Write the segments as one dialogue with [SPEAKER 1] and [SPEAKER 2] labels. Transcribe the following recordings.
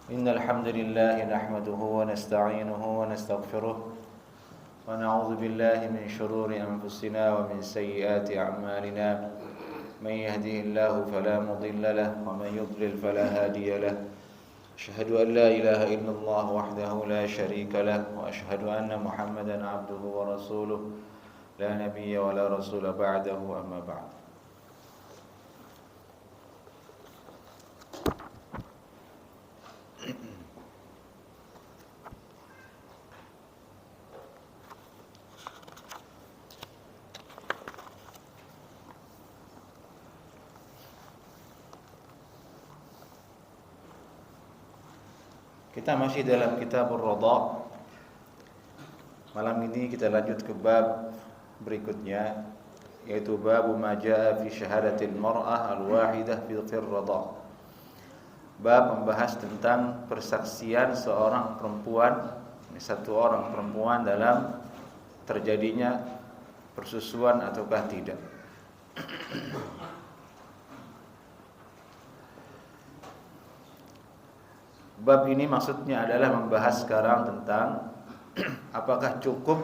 [SPEAKER 1] إن الحمد لله نحمده ونستعينه ونستغفره ونعوذ بالله من شرور أنفسنا ومن سيئات أعمالنا من يهده الله فلا مضل له ومن يضلل فلا هادي له أشهد أن لا إله إلا الله وحده لا شريك له وأشهد أن محمدا عبده ورسوله لا نبي ولا رسول بعده أما بعد. Kita masih dalam kitab Ar-Radha. Malam ini kita lanjut ke bab berikutnya, yaitu bab ma jaa fi syahadatil mar'ah al-wahidah fi ar-radha. Bab membahas tentang persaksian seorang perempuan, satu orang perempuan dalam terjadinya persusuan ataukah tidak. Bab ini maksudnya adalah membahas sekarang tentang apakah cukup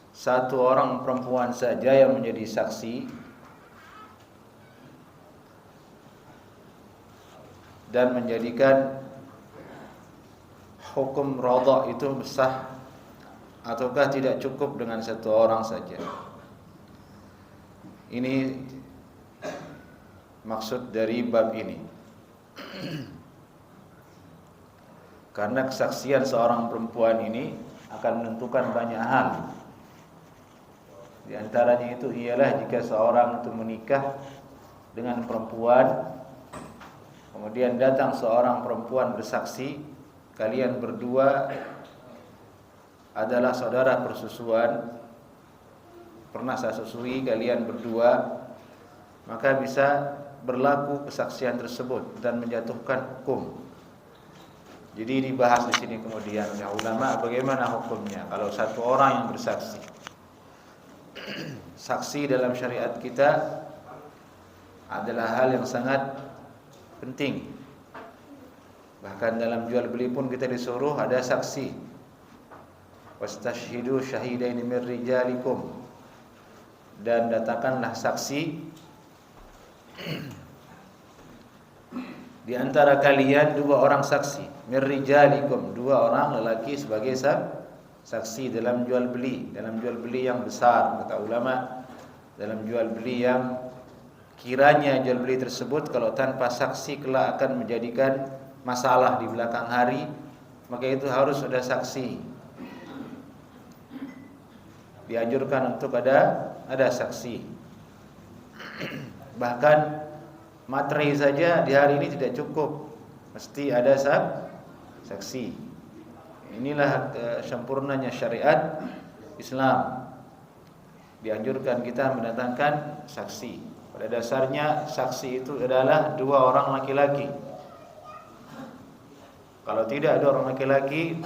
[SPEAKER 1] satu orang perempuan saja yang menjadi saksi dan menjadikan hukum radha itu sah, ataukah tidak cukup dengan satu orang saja. Ini maksud dari bab ini. Karena kesaksian seorang perempuan ini akan menentukan banyak hal. Di antaranya itu ialah jika seorang itu menikah dengan perempuan, kemudian datang seorang perempuan bersaksi, kalian berdua adalah saudara persusuan, pernah saya susui kalian berdua, maka bisa berlaku kesaksian tersebut dan menjatuhkan hukum. Jadi dibahas di sini kemudian oleh ulama bagaimana hukumnya kalau satu orang yang bersaksi. Saksi dalam syariat kita adalah hal yang sangat penting. Bahkan dalam jual beli pun kita disuruh ada saksi. Wastashhidu syahidaini min rijalikum. Dan datangkanlah saksi di antara kalian dua orang saksi. Min rijalikum, dua orang lelaki sebagai saksi dalam jual beli, yang besar kata ulama, dalam jual beli yang kiranya jual beli tersebut kalau tanpa saksi kelak akan menjadikan masalah di belakang hari, maka itu harus ada saksi. Dianjurkan untuk ada saksi. Bahkan materi saja di hari ini tidak cukup, mesti ada saksi. Inilah sempurnanya syariat Islam. Dianjurkan kita mendatangkan saksi. Pada dasarnya saksi itu adalah dua orang laki-laki. Kalau tidak ada orang laki-laki,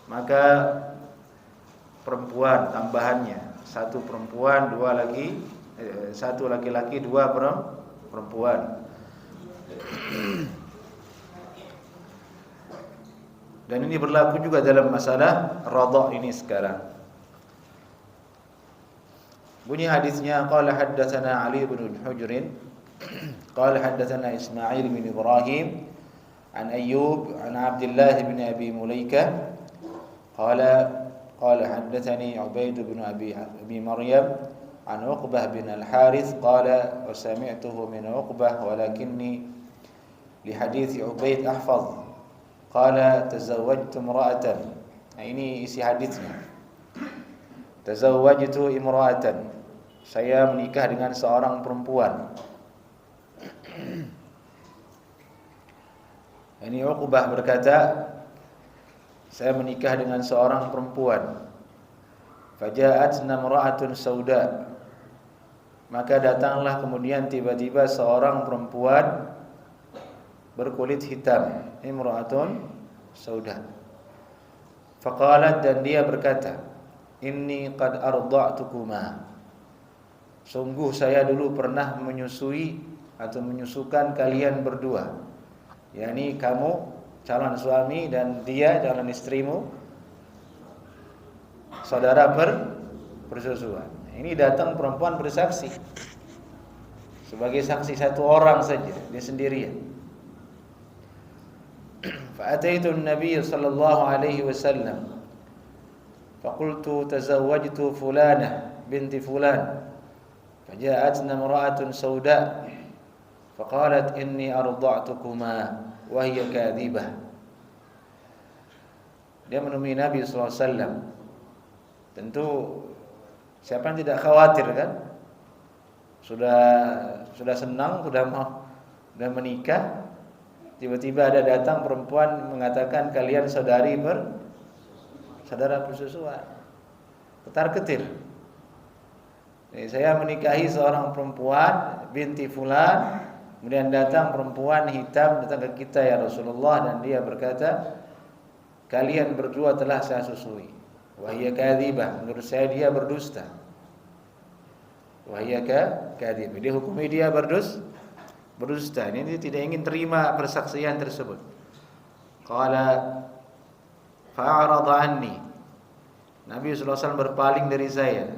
[SPEAKER 1] maka perempuan tambahannya, satu perempuan, satu laki-laki, dua perempuan. Dan ini berlaku juga dalam masalah radha ini sekarang. Bunyi hadisnya, qala haddatsana Ali bin Hujr qala haddatsana Ismail bin Ibrahim an Ayyub an Abdullah bin Abi Mulaikah qala haddatsani Ubaid bin Abi Maryam an Uqbah bin Al-Harith qala wa sami'tuhu min Uqbah walakinni li hadits Ubaid ahfaz qala tazawwajtu imra'atan. Nah, ini isi hadisnya. Tazawwajtu imra'atan. Saya menikah dengan seorang perempuan. Ini Uqbah berkata, saya menikah dengan seorang perempuan. Faja'atna imra'atun sauda. Maka datanglah kemudian tiba-tiba seorang perempuan berkulit hitam, imra'atun sauda. Faqalat, dan dia berkata, inni qad arda'tukuma. Sungguh saya dulu pernah menyusui atau menyusukan kalian berdua. yakni kamu calon suami dan dia calon istrimu saudara persusuan. Ini datang perempuan bersaksi sebagai saksi satu orang saja, dia sendirian. Fa'ataitu an-nabiy sallallahu alaihi wasallam faqultu tazawwajtu fulanah binti fulan faja'atna imra'atun sauda faqalat inni arda'tukuma wa hiya kadhibah. Dia menemui Nabi sallallahu alaihi wasallam. Tentu siapa yang tidak khawatir kan? Sudah senang, sudah menikah, tiba-tiba ada datang perempuan mengatakan kalian saudara persusuan. Ketar-ketir. Saya menikahi seorang perempuan binti fulan, kemudian datang perempuan hitam datang ke kita ya Rasulullah, dan dia berkata kalian berdua telah saya susui. Wahia kadzibah, menurut saya dia berdusta. Wahia kadzibah, dia hukumi dia berdusta. Ini dia tidak ingin terima persaksian tersebut. Qala fa'arada anni, Nabi sallallahu alaihi wasallam berpaling dari saya.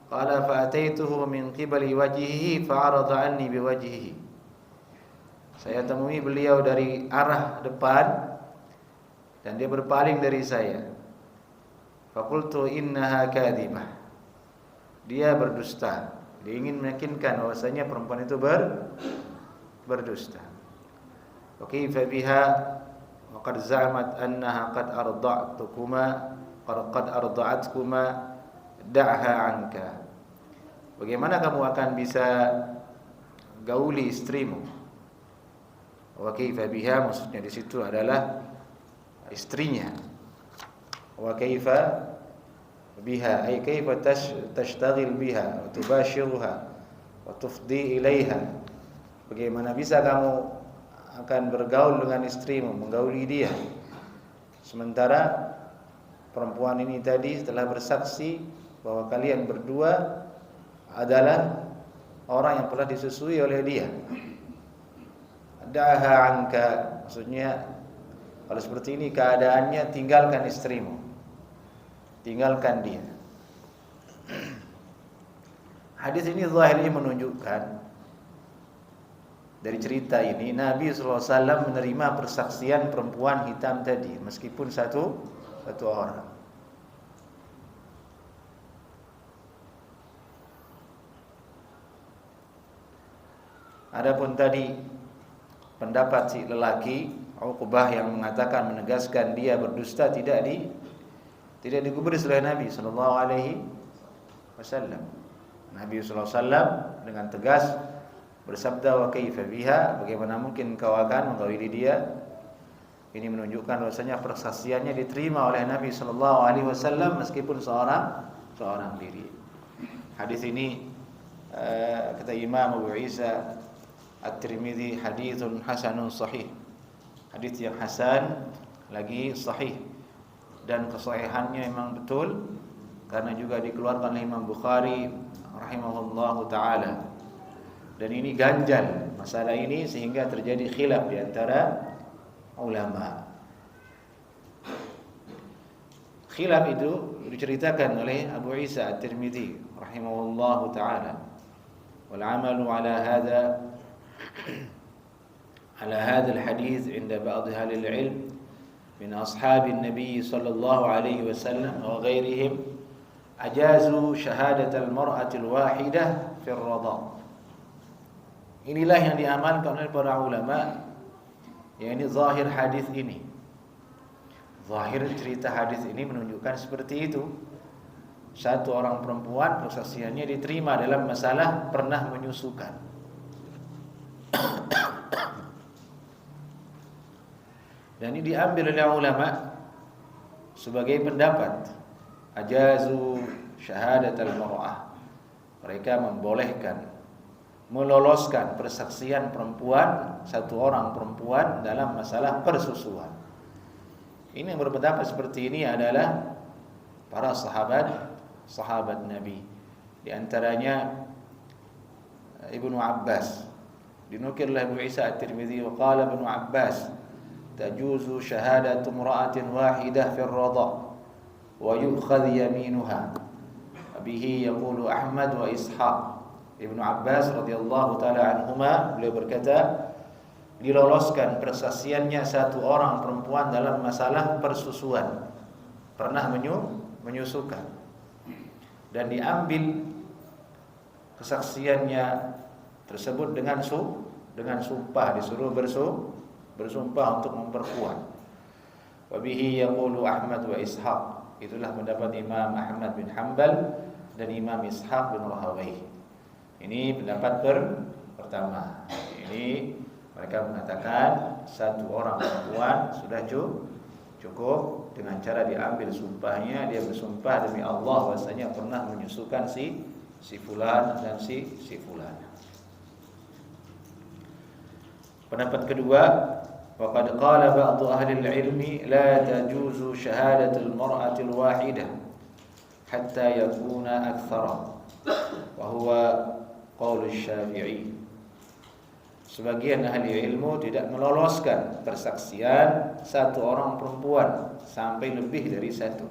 [SPEAKER 1] Qala fa'ataituhu min qibali wajhihi fa'arada anni biwajhihi. Saya temui beliau dari arah depan dan dia berpaling dari saya. Faqultu innaha kadhibah. Dia berdusta. Dia ingin meyakinkan bahwasanya perempuan itu berdusta. Wa kaifa biha wa qad za'amat annaha qad arda'atkuma da'ha anka. Bagaimana kamu akan bisa gauli istrimu? Wa kaifa biha maksudnya di situ adalah istrinya. Wa kaifa biha ay kaifa tashtagil biha wa tubashiruha wa tufdi ilaiha. Bagaimana bisa kamu akan bergaul dengan istrimu, menggauli dia, sementara perempuan ini tadi telah bersaksi bahwa kalian berdua adalah orang yang pernah disusui oleh dia. Da'ha anka, maksudnya kalau seperti ini keadaannya, tinggalkan istrimu, tinggalkan dia. Hadis ini zahirnya menunjukkan dari cerita ini Nabi SAW menerima persaksian perempuan hitam tadi meskipun satu orang. Adapun tadi pendapat si lelaki Uqbah yang mengatakan menegaskan dia berdusta tidak digubris oleh Nabi sallallahu alaihi wasallam. Nabi sallallahu alaihi wasallam dengan tegas bersabda wa kaifa biha, bagaimana mungkin kau akan menggauli dia? Ini menunjukkan bahwasanya persaksiannya diterima oleh Nabi sallallahu alaihi wasallam meskipun seorang diri. Hadis ini kata Imam Abu Isa At-Tirmidzi haditsun hasanun sahih. Hadis yang hasan lagi sahih, dan kesahihannya memang betul karena juga dikeluarkan oleh Imam Bukhari rahimahullahu taala. Dan ini ganjal masalah ini sehingga terjadi khilaf di antara ulama. Khilaf itu diceritakan oleh Abu Isa At-Tirmidzi rahimahullahu taala. Wal 'amalu 'ala hadha al-hadith 'inda ba'd ahli al-'ilm min ashabi an-nabi sallallahu alaihi wasallam wa ghairihim ajazu syahadat al-mar'ati al-wahidah fi ar-radha. Inilah yang diamalkan oleh para ulama, yakni zahir hadis ini. Zahir cerita hadis ini menunjukkan seperti itu. Satu orang perempuan persaksiannya diterima dalam masalah pernah menyusukan. Dan ini diambil oleh ulama sebagai pendapat ajazu syahadat al-mar'ah. Mereka membolehkan, meloloskan persaksian perempuan, satu orang perempuan dalam masalah persusuan. Ini yang berpendapat seperti ini adalah para sahabat Nabi. Di antaranya Ibnu Abbas dinukil oleh Abu Isa At-Tirmidzi wa qala Ibnu Abbas tajuzu syahadatu imra'atin wahidah fi ar-radha wa yu'khadh yaminuha bihi yaqulu Ahmad wa Ishaq. Ibnu Abbas radhiyallahu taala anhuma beliau berkata, diloloskan persaksiannya satu orang perempuan dalam masalah persusuan, pernah menyusukan, dan diambil kesaksiannya tersebut dengan sumpah, disuruh bersumpah untuk memperkuat. Wa bihi yaqulu Ahmad wa Ishaq. Itulah pendapat Imam Ahmad bin Hanbal dan Imam Ishaq bin Rahawayh. Ini pendapat pertama. Ini mereka mengatakan satu orang perempuan sudah cukup dengan cara diambil sumpahnya, dia bersumpah demi Allah bahwasanya pernah menyusukan si fulan dan si fulan. Pendapat kedua, waqad qala ba'du ahli al-ilmi la tajuzu syahadatul mar'atil wahidah hatta yakuna aktsara wa huwa qaul Syafi'i. Sebagian ahli ilmu tidak meloloskan persaksian satu orang perempuan sampai lebih dari satu.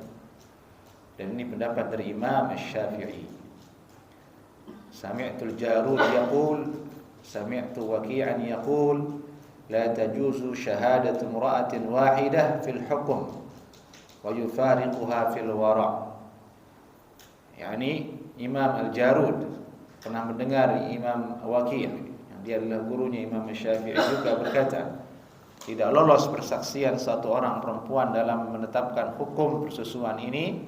[SPEAKER 1] Dan ini pendapat dari Imam Syafi'i. Sami'tul Jarud yaqul, sami'tu Waqi'an yaqul, la tajuzu syahadatu imra'atin wahidah fil hukm wa yufariquha fil wara'. Yani Imam Al-Jarud pernah mendengar Imam Waqi', yang dia adalah gurunya Imam Syafi'i, juga berkata, tidak lolos persaksian satu orang perempuan dalam menetapkan hukum persusuan ini,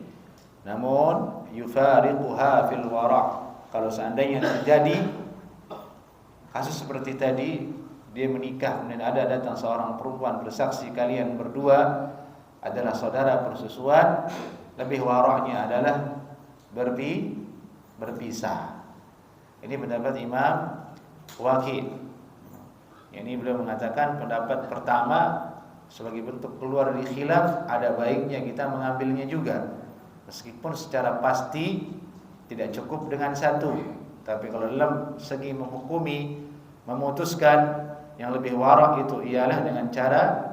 [SPEAKER 1] namun yufariquha fil wara'. Kalau seandainya terjadi kasus seperti tadi, dia menikah kemudian ada datang seorang perempuan bersaksi kalian berdua adalah saudara persusuan, lebih wara'nya adalah berpisah. Ini pendapat Imam Waqi'. Ini beliau mengatakan pendapat pertama sebagai bentuk keluar dari khilaf, ada baiknya kita mengambilnya juga, meskipun secara pasti tidak cukup dengan satu. Tapi kalau dalam segi menghukumi, memutuskan, yang lebih wara' itu ialah dengan cara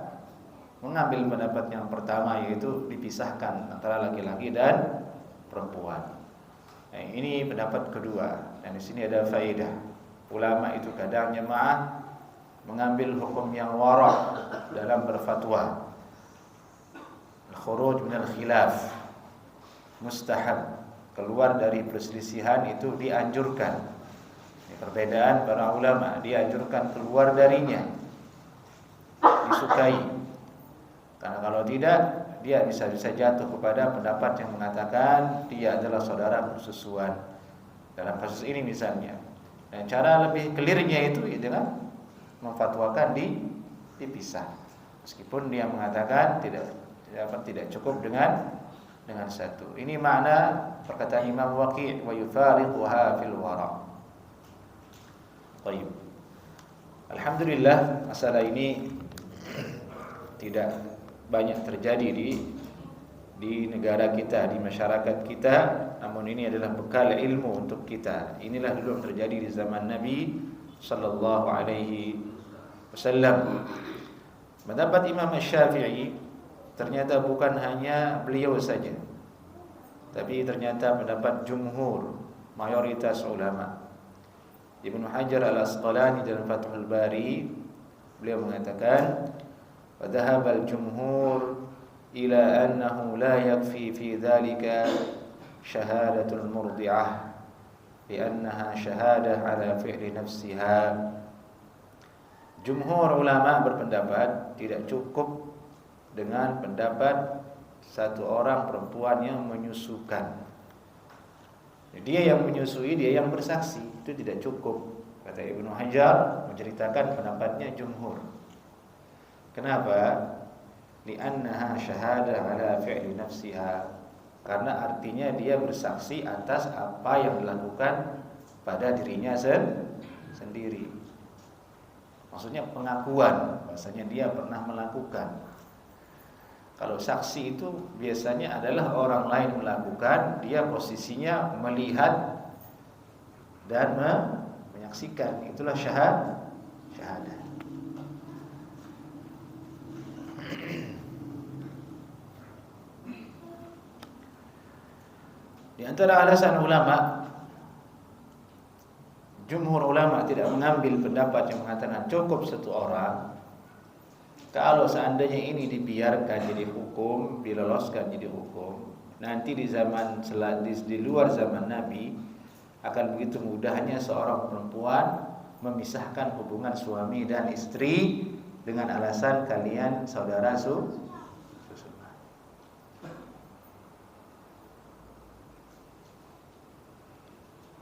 [SPEAKER 1] mengambil pendapat yang pertama, yaitu dipisahkan antara laki-laki dan perempuan. Nah, ini pendapat kedua. Dan di sini ada faedah. Ulama itu kadang jemaah mengambil hukum yang wara' dalam berfatwa. Al-khuruj min al-khilaf mustahab, keluar dari perselisihan itu dianjurkan. Ini perbedaan para ulama, dianjurkan keluar darinya, disukai. Karena kalau tidak, dia bisa jatuh kepada pendapat yang mengatakan dia adalah saudara persusuan. Dalam kasus ini misalnya. Dan cara lebih clearnya itu dengan memfatwakan dipisah. Meskipun dia mengatakan tidak cukup dengan satu. Ini makna perkataan Imam Waqi' wa yufariquha fil wara'. Baik. Alhamdulillah, masalah ini tidak banyak terjadi di negara kita, di masyarakat kita, namun ini adalah bekal ilmu untuk kita. Inilah dulu yang terjadi di zaman Nabi sallallahu alaihi wasallam. Pendapat Imam Syafi'i ternyata bukan hanya beliau saja, tapi ternyata pendapat jumhur, mayoritas ulama. Ibnu Hajar Al-Asqalani dalam Fathul Bari beliau mengatakan, wa dhahabal jumhur ila annahu la yakfi fi dhalika syahadatul murdi'ah li'annaha syahadah ala fi'li nafsiha. Jumhur ulama berpendapat tidak cukup dengan pendapat satu orang perempuan yang menyusukan. Dia yang menyusui, dia yang bersaksi, itu tidak cukup. Kata Ibnu Hajar menceritakan pendapatnya jumhur. Kenapa? Li'annaha syahadah ala fi'li nafsiha. Karena artinya dia bersaksi atas apa yang dilakukan pada dirinya sendiri. Maksudnya pengakuan bahwasanya dia pernah melakukan. Kalau saksi itu biasanya adalah orang lain melakukan, dia posisinya melihat dan menyaksikan. Itulah syahadah. Di antara alasan ulama, jumhur ulama tidak mengambil pendapat yang mengatakan cukup satu orang. Kalau seandainya ini dibiarkan jadi hukum, diloloskan jadi hukum, nanti di luar zaman Nabi akan begitu mudahnya seorang perempuan memisahkan hubungan suami dan istri dengan alasan kalian saudara susuma.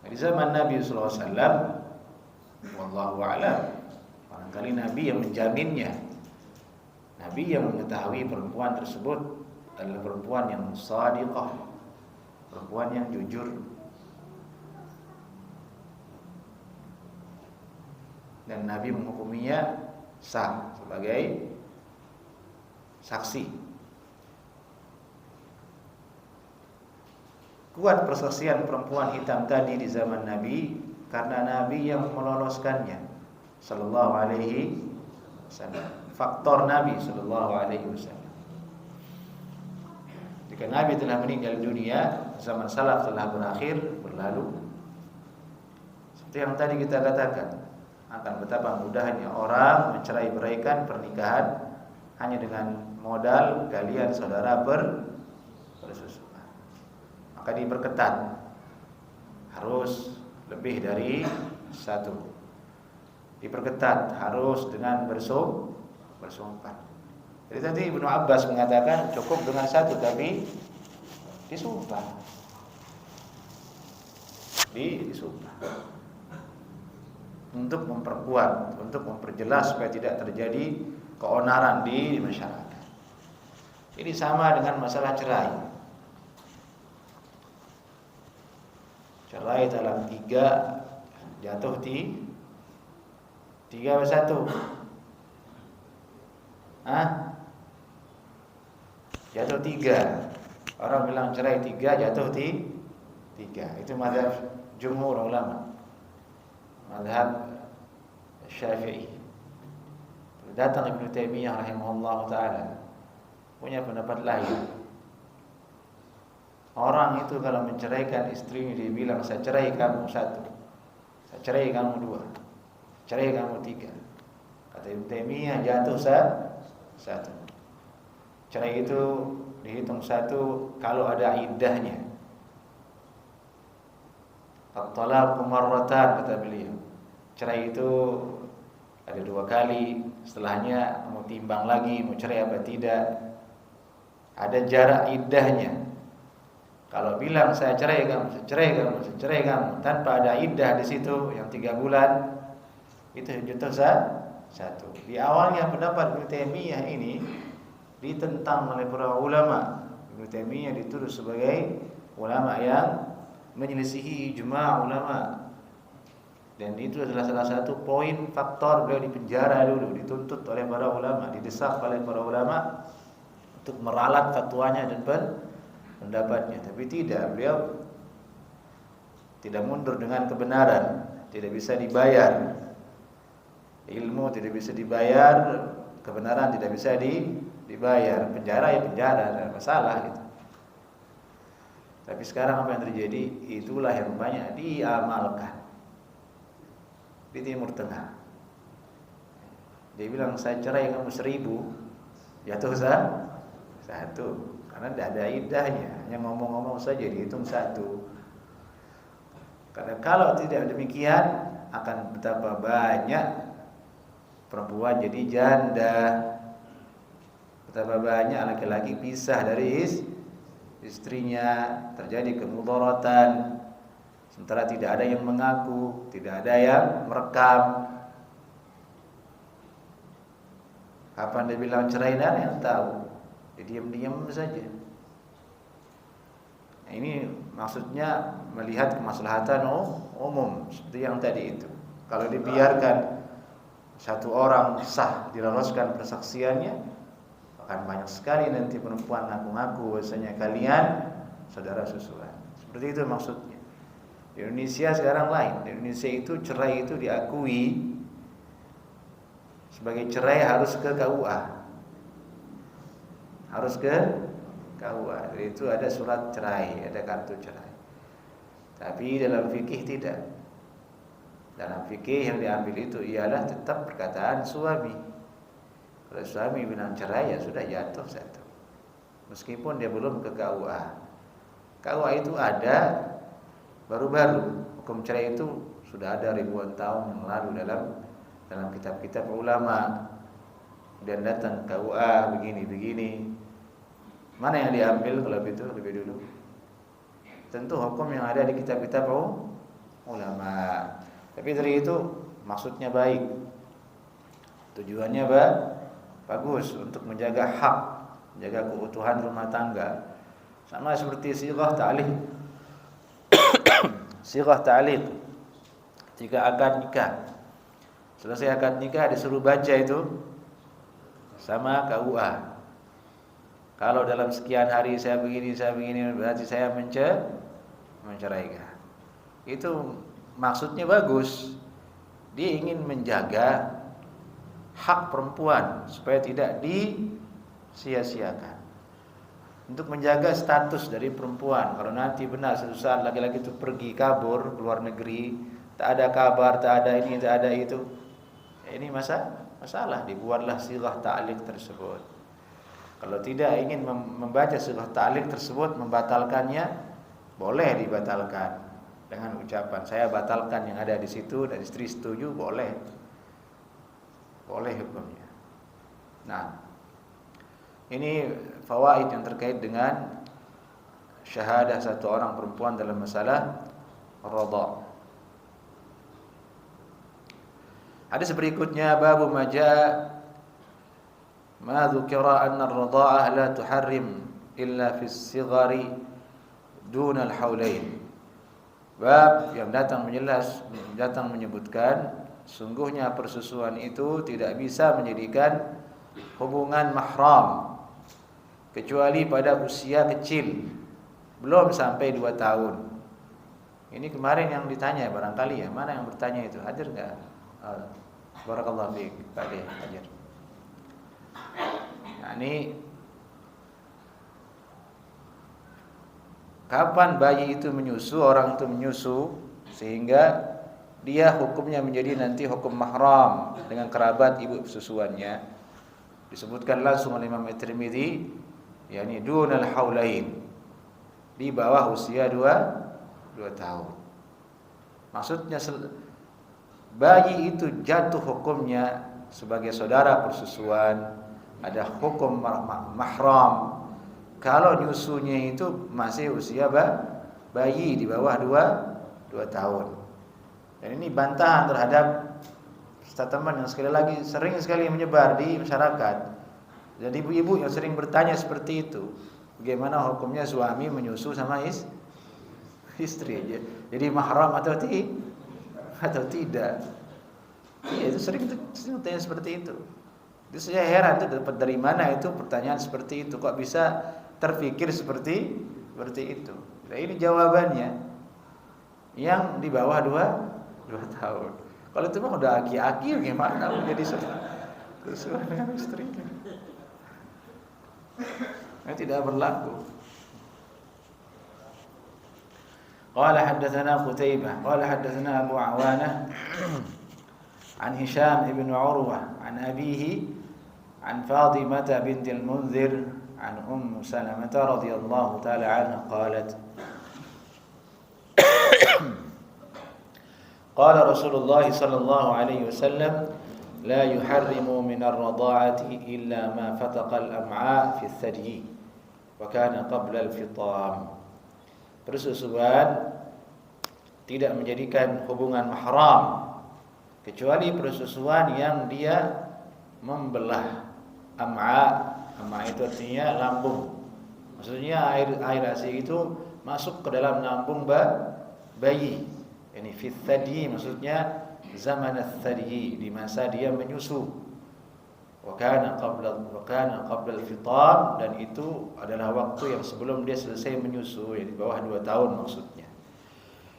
[SPEAKER 1] Di zaman Nabi sallallahu alaihi wasallam, wallahu a'lam, barangkali Nabi yang menjaminnya. Nabi yang mengetahui perempuan tersebut adalah perempuan yang shadiqah, perempuan yang jujur. Dan Nabi menghukuminya sah sebagai saksi. Kuat persaksian perempuan hitam tadi di zaman Nabi karena Nabi yang meloloskannya sallallahu alaihi wasallam. Faktor Nabi sallallahu alaihi wasallam. Jika Nabi telah meninggal dunia, zaman salaf telah berakhir, berlalu. Seperti yang tadi kita katakan, akan betapa mudahnya orang mencerai-beraikan pernikahan hanya dengan modal kalian saudara bersusuma. Maka diperketat, harus lebih dari satu. Diperketat, harus dengan bersumpah. Jadi tadi Ibnu Abbas mengatakan cukup dengan satu, tapi disumpah. Disumpah. Untuk memperkuat, untuk memperjelas supaya tidak terjadi keonaran di masyarakat. Ini sama dengan masalah cerai. Cerai dalam 3 jatuh di 3/1. Jatuh 3. Orang bilang cerai 3, jatuh di 3. Itu mazhab jumhur ulama, mazhab Syafi'i. Datang Ibnu Taimiyah rahimahullah taala punya pendapat lain. Orang itu kalau menceraikan istrinya, dia bilang saya cerai kamu 1, saya cerai kamu 2, cerai kamu 3. Kata Ibnu Taimiyah jatuh 1. Cerai itu dihitung 1 kalau ada iddahnya. At-talaqu marratan, kata beliau. Cerai itu ada 2 kali, setelahnya mau timbang lagi mau cerai apa tidak. Ada jarak iddahnya. Kalau bilang saya cerai kamu, saya cerai kamu, saya cerai kamu tanpa ada iddah di situ yang 3 bulan, itu jatuh 1. Di awalnya pendapat Ibnu Taimiyah ini ditentang oleh para ulama. Ibnu Taimiyah dituduh sebagai ulama yang menyelisihi ijma' ulama. Dan itu adalah salah satu poin faktor beliau dipenjara dulu, dituntut oleh para ulama, didesak oleh para ulama untuk meralat fatwanya dan pendapatnya. Tapi tidak, beliau tidak mundur dengan kebenaran. Tidak bisa dibayar, ilmu tidak bisa dibayar, kebenaran tidak bisa dibayar. Penjara ya penjara, tidak masalah gitu. Tapi sekarang apa yang terjadi? Itulah yang banyak diamalkan di Timur Tengah. Dia bilang saya cerai kamu 1000, jatuh 1. Karena tidak ada iddahnya, hanya ngomong-ngomong saja dihitung 1. Karena kalau tidak demikian akan betapa banyak perempuan jadi janda, betapa banyak laki-laki pisah dari istrinya, terjadi kemudaratan, sementara tidak ada yang mengaku, tidak ada yang merekam. Kapan dia bilang cerai, dan yang tahu, dia diam-diam saja. Nah, ini maksudnya melihat kemaslahatan umum seperti yang tadi itu. Kalau dibiarkan satu orang sah diloloskan persaksiannya, akan banyak sekali nanti perempuan ngaku-ngaku bahwasanya kalian saudara susulan. Seperti itu maksudnya. Di Indonesia sekarang lain. Di Indonesia itu cerai itu diakui sebagai cerai harus ke KUA. Harus ke KUA. Jadi itu ada surat cerai, ada kartu cerai. Tapi dalam fikih tidak. Dalam fikih yang diambil itu ialah tetap perkataan suami. Kalau suami bilang cerai ya sudah jatuh satu. Meskipun dia belum ke KUA. KUA itu ada baru-baru. Hukum cerai itu sudah ada ribuan tahun yang lalu dalam kitab-kitab ulama. Dan datang KUA begini. Mana yang diambil kalau itu lebih dulu? Tentu hukum yang ada di kitab-kitab ulama. Tapi dari itu maksudnya baik. Tujuannya bagus untuk menjaga hak, menjaga keutuhan rumah tangga. Sama seperti sighah ta'liq. Sighah ta'liq. Jika akad nikah. Selesai akad nikah disuruh baca itu sama KUA. Kalau dalam sekian hari saya begini berarti saya menceraikan. Itu maksudnya bagus. Dia ingin menjaga hak perempuan supaya tidak disia-siakan. Untuk menjaga status dari perempuan. Kalau nanti benar suatu saat laki-laki itu pergi kabur ke luar negeri, tak ada kabar, tak ada ini, tak ada itu. Ini masalah. Dibuatlah sighah ta'liq tersebut. Kalau tidak ingin membaca sighah ta'liq tersebut, membatalkannya, boleh dibatalkan dengan ucapan saya batalkan yang ada di situ dan istri setuju, boleh hukumnya. Nah, ini fawaid yang terkait dengan syahadah satu orang perempuan dalam masalah radha'. Hadis berikutnya babu maja ma dzukira anna ar-radha'ah la tuharrim illa fi as-sighari duna al-haulain. Bab yang datang menyebutkan sungguhnya persusuan itu tidak bisa menjadikan hubungan mahram kecuali pada usia kecil, belum sampai 2 tahun. Ini kemarin yang ditanya barangkali ya, mana yang bertanya itu? Hadir enggak? Barakallahu fiik, Pak De, hadir. Nah, ini kapan bayi itu menyusu, orang itu menyusu sehingga dia hukumnya menjadi nanti hukum mahram dengan kerabat ibu susuannya. Disebutkan langsung oleh Imam At-Tirmidzi, yakni dunal haulain, di bawah usia 2 tahun. Maksudnya bayi itu jatuh hukumnya sebagai saudara persusuan, ada hukum mahram. Kalau nyusunya itu masih usia bayi di bawah 2 tahun. Dan ini bantahan terhadap statement yang sekali lagi sering sekali menyebar di masyarakat. Jadi ibu-ibu yang sering bertanya seperti itu, bagaimana hukumnya suami menyusu sama istri? Jadi mahram atau tidak? Iya, itu sering tanya seperti itu. Itu saya heran, itu dapat dari mana itu pertanyaan seperti itu? Kok bisa terpikir seperti itu? Nah, ini jawabannya. Yang di bawah 2 tahun. Kalau itu mah udah aki-aki, gimana menjadi sesuai dengan istrinya? Ini tidak berlaku. Qala haddatsana Qutaibah, qala haddatsana Abu Awanah an Hisham ibn Urwah an abihi an Fatimah binti al-Munzir an Salamah radhiyallahu ta'ala anha qalat qala Rasulullah sallallahu alaihi wasallam la yuharrimu min ar-radha'ati illa ma fataqa al-am'a fi ath-thadyi wa kana qabla al-fitam. Persusuan tidak menjadikan hubungan mahram kecuali persusuan yang dia membelah am'a. Am'a itu artinya lambung. Maksudnya air ASI itu masuk ke dalam lambung bayi. Ini fi thadyi, maksudnya zaman ats-thadyi, di masa dia menyusu. Wa kana qabla al-fitam, dan itu adalah waktu yang sebelum dia selesai menyusu, di bawah 2 tahun maksudnya.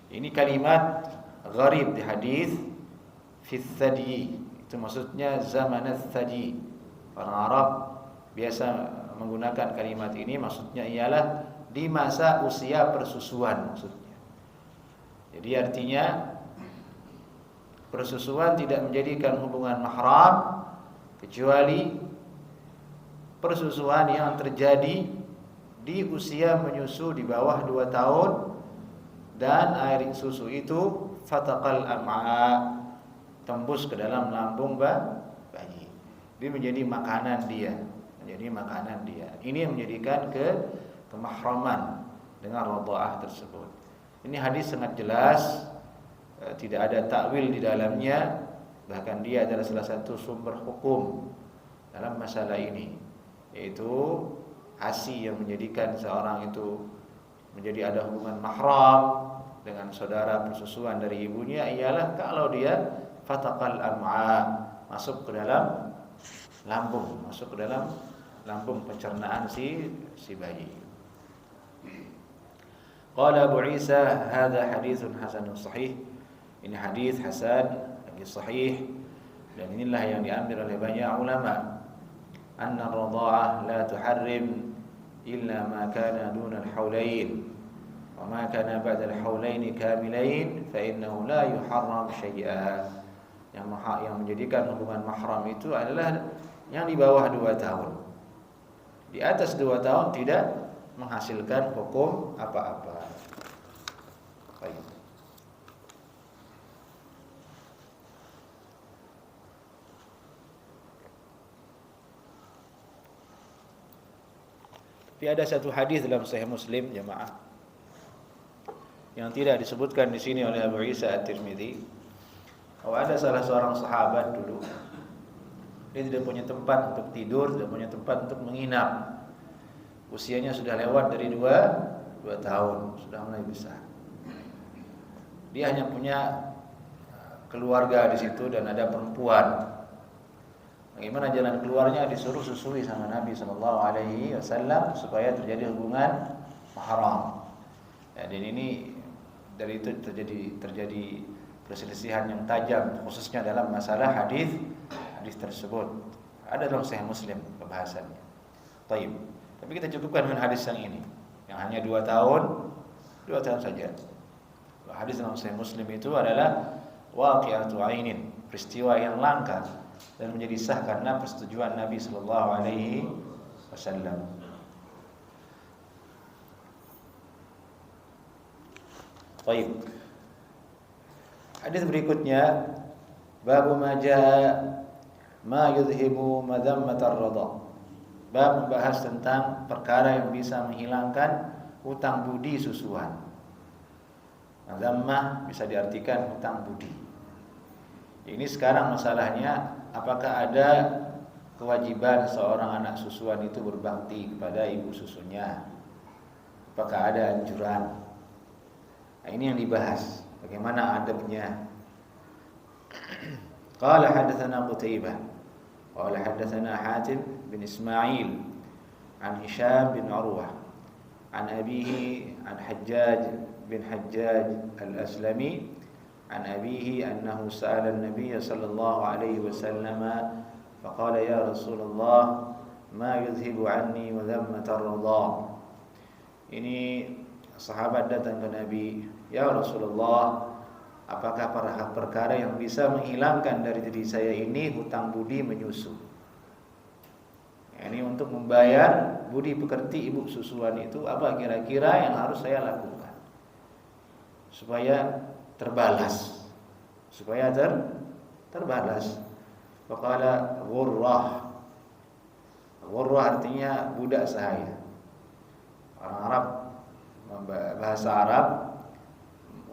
[SPEAKER 1] Ini kalimat gharib di hadis fi thadyi, Itu maksudnya zamanat thaji. Orang Arab biasa menggunakan kalimat ini, maksudnya ialah di masa usia persusuan maksudnya. Jadi artinya persusuan tidak menjadikan hubungan mahram kecuali persusuan yang terjadi di usia menyusu di bawah 2 tahun dan air susu itu fataqal am'a, tembus ke dalam lambung bayi. Dia menjadi makanan dia, Ini yang menjadikan kemahraman dengan radha'ah tersebut. Ini hadis sangat jelas, tidak ada takwil di dalamnya, bahkan dia adalah salah satu sumber hukum dalam masalah ini, yaitu ASI yang menjadikan seorang itu menjadi ada hubungan mahram dengan saudara persusuan dari ibunya ialah kalau dia fataqal am'a, masuk ke dalam lambung pencernaan si bayi. Qala Abu Isa, hadza haditsun hasanun sahih. Ini hadis hasan lagi sahih, dan inilah yang diambil oleh banyak ulama. Anna ar-radha'ah la tuharrim illa ma kana duna al-hawlain, wa ma kana ba'da al-hawlain kamilain fa innahu la yuharram syai'a. Yang menjadikan hubungan mahram itu adalah yang di bawah 2 tahun. Di atas 2 tahun tidak menghasilkan hukum apa-apa. Baik. Tapi ada satu hadis dalam Sahih Muslim, jemaah, yang tidak disebutkan di sini oleh Abu Isa At-Tirmidzi. Ada salah seorang sahabat dulu, dia tidak punya tempat untuk tidur, tidak punya tempat untuk menginap. Usianya sudah lewat dari 2 tahun, sudah mulai besar. Dia hanya punya keluarga di situ dan ada perempuan. Bagaimana jalan keluarnya? Disuruh susui sama Nabi SAW supaya terjadi hubungan mahram. Ya, dan ini dari itu terjadi perselisihan yang tajam, khususnya dalam masalah hadis tersebut. Ada dalam Sahih Muslim pembahasannya. Baik. Tapi kita cukupkan dengan hadis yang ini, yang hanya 2 tahun saja. Hadis dalam Sahih Muslim itu adalah waqi'atu ainin, peristiwa yang langka dan menjadi sah karena persetujuan Nabi sallallahu alaihi wasallam. Baik. Hadis berikutnya, bab ma yudhibu madhammat ar-radha. Bab membahas tentang perkara yang bisa menghilangkan hutang budi susuan. Madhammah bisa diartikan hutang budi. Ini sekarang masalahnya, apakah ada kewajiban seorang anak susuan itu berbakti kepada ibu susunya? Apakah ada anjuran? Nah, ini yang dibahas. Bagaimana adabnya? Qala hadatsana Qutaibah qala hadatsana Hatim bin Ismail an Hisham bin Urwah an abihi an Hajjaj bin Hajjaj al-Aslami عن أبيه أنه سأل النبي صلى الله عليه وسلم فقال يا رسول الله ما يذهب عني مذمة الرضاع. Ini sahabat datang ke Nabi, ya Rasulullah, apakah perkara yang bisa menghilangkan dari diri saya ini hutang budi menyusu? Ini untuk membayar budi pekerti ibu susuan itu, apa kira-kira yang harus saya lakukan supaya terbalas, terbalas. Faqala ghurrah. Ghurrah artinya budak sahaya. Orang Arab, bahasa Arab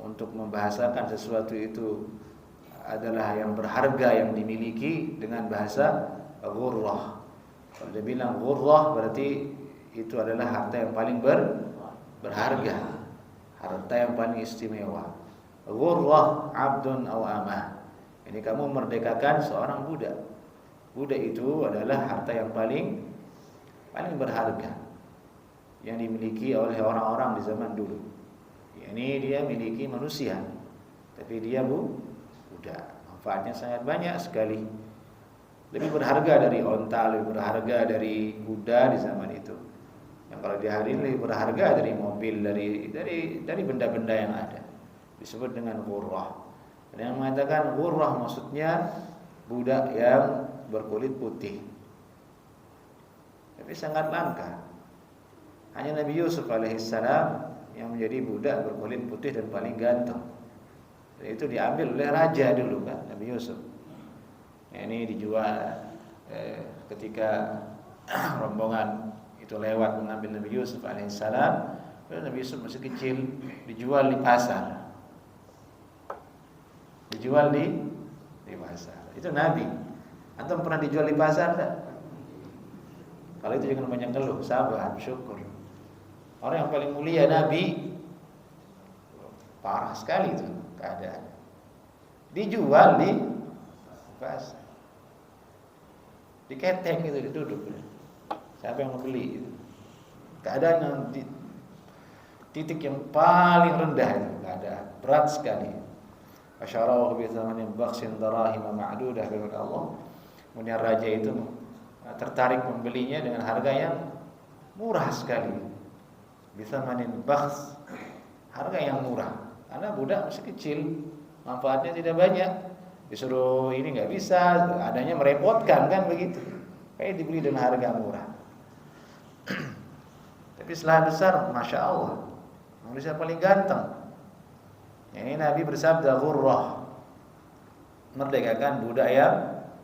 [SPEAKER 1] untuk membahasakan sesuatu itu adalah yang berharga yang dimiliki dengan bahasa ghurrah. Kalau dia bilang ghurrah berarti itu adalah harta yang paling berharga, harta yang paling istimewa. Ghurrah abdun aw amah. Ini kamu merdekakan seorang budak. Budak itu adalah harta yang paling berharga yang dimiliki oleh orang-orang di zaman dulu. Ini dia miliki manusia, tapi dia budak. Manfaatnya sangat banyak sekali. lebih berharga dari onta, lebih berharga dari kuda di zaman itu. Yang kalau di hari ini lebih berharga dari mobil, dari benda-benda yang ada. Disebut dengan ghurrah. Ada yang mengatakan ghurrah maksudnya budak yang berkulit putih. Tapi sangat langka. Hanya Nabi Yusuf alaihissalam yang menjadi budak berkulit putih dan paling ganteng. Dan itu diambil oleh raja dulu kan, Nabi Yusuf. Ini dijual ketika rombongan itu lewat mengambil Nabi Yusuf alaihissalam. Nabi Yusuf masih kecil, dijual di pasar. Dijual di pasar. Itu Nabi. Antum pernah dijual di pasar enggak? Kalau itu jangan banyak keluh, sabar, syukur. Orang yang paling mulia Nabi, parah sekali itu keadaan. Dijual di pasar. Diketeng gitu, diduduk. Siapa yang mau beli? Keadaan yang di titik yang paling rendah itu, keadaan berat sekali. Asyarahu bi thamanin bakhsin darahim ma'dudah kepada Allah. Kemudian raja itu tertarik membelinya dengan harga yang murah sekali. Bi thamanin bakhs, harga yang murah. Karena budak masih kecil, manfaatnya tidak banyak. Disuruh ini nggak bisa, adanya merepotkan kan begitu. Kayak dibeli dengan harga murah. Tapi setelah besar, masya Allah, manusia paling ganteng. Ini Nabi bersabda ghurrah, merdekakan budak yang